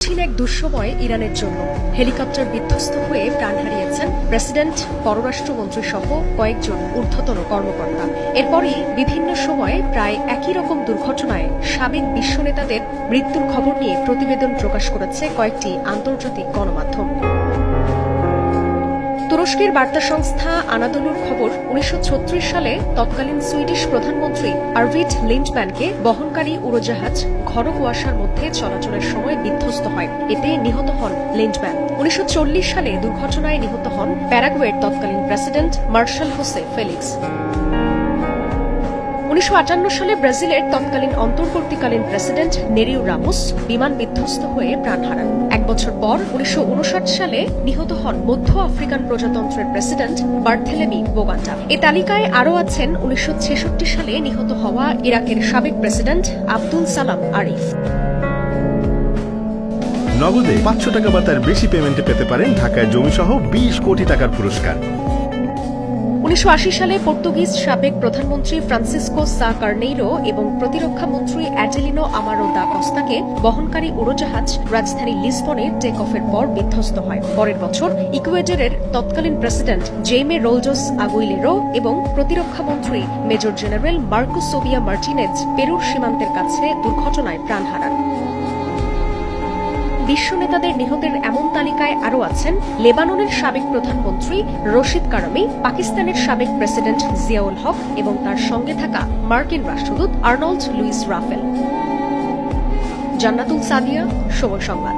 কঠিন এক দুঃসময় ইরানের জন্য। হেলিকপ্টার বিধ্বস্ত হয়ে প্রাণ হারিয়েছেন প্রেসিডেন্ট, পররাষ্ট্রমন্ত্রী সহ কয়েকজন ঊর্ধ্বতন কর্মকর্তা। এরপরই বিভিন্ন সময়ে প্রায় একই রকম দুর্ঘটনায় সাবেক বিশ্ব নেতাদের মৃত্যুর খবর নিয়ে প্রতিবেদন প্রকাশ করেছে কয়েকটি আন্তর্জাতিক গণমাধ্যম। তুরস্কের বার্তা সংস্থা আনাদোলুর খবর, 1936 সালে তৎকালীন সুইডিশ প্রধানমন্ত্রী আরভিড লিন্ডম্যানকে বহনকারী উড়োজাহাজ ঘন কুয়াশার মধ্যে চলাচলের সময় বিধ্বস্ত হয়। এতে নিহত হন লিন্ডম্যান। 1940 সালে দুর্ঘটনায় নিহত হন প্যারাগুয়ের তৎকালীন প্রেসিডেন্ট মার্শাল হোসে ফেলিক্স। 1958 সালে ব্রাজিলের তৎকালীন অন্তর্বর্তীকালীন প্রেসিডেন্ট নেরিউ রামোস বিমান বিধ্বস্ত হয়ে প্রাণ হারান। এক বছর পর 1959 সালে নিহত হন মধ্য আফ্রিকান প্রজাতন্ত্রের প্রেসিডেন্ট বার্থেলেমি বোগান্টা। এই তালিকায় আরও আছেন 1966 সালে নিহত হওয়া ইরাকের সাবেক প্রেসিডেন্ট আব্দুল সালাম আরিফ। নগদে 500 টাকা বা তার বেশি পেমেন্টে পেতে পারেন ঢাকায় জমিসহ 20 কোটি টাকার পুরস্কার। 1980 সালে পর্তুগিজ সাবেক প্রধানমন্ত্রী ফ্রান্সিসকো সা কার্নেইরো এবং প্রতিরক্ষা মন্ত্রী অ্যাডেলিনো আমারো দা কস্তাকে বহনকারী উড়োজাহাজ রাজধানী লিসবনে টেক অফের পর বিধ্বস্ত হয়। পরের বছর ইকুয়েডরের তৎকালীন প্রেসিডেন্ট জেইমে রোলজোস আগুইলেরো এবং প্রতিরক্ষা মন্ত্রী major general Marco Sobia Martinez পেরুর সীমান্তের কাছে দুর্ঘটনায় প্রাণ হারান। বিশ্ব নেতাদের নিহতের এমন তালিকায় আরও আছেন লেবাননের সাবেক প্রধানমন্ত্রী রশিদ কারামি, পাকিস্তানের সাবেক প্রেসিডেন্ট জিয়াউল হক এবং তার সঙ্গে থাকা মার্কিন রাষ্ট্রদূত আর্নল্ড লুইস রাফেল। জান্নাতুল সাদিয়া, সময় সংবাদ।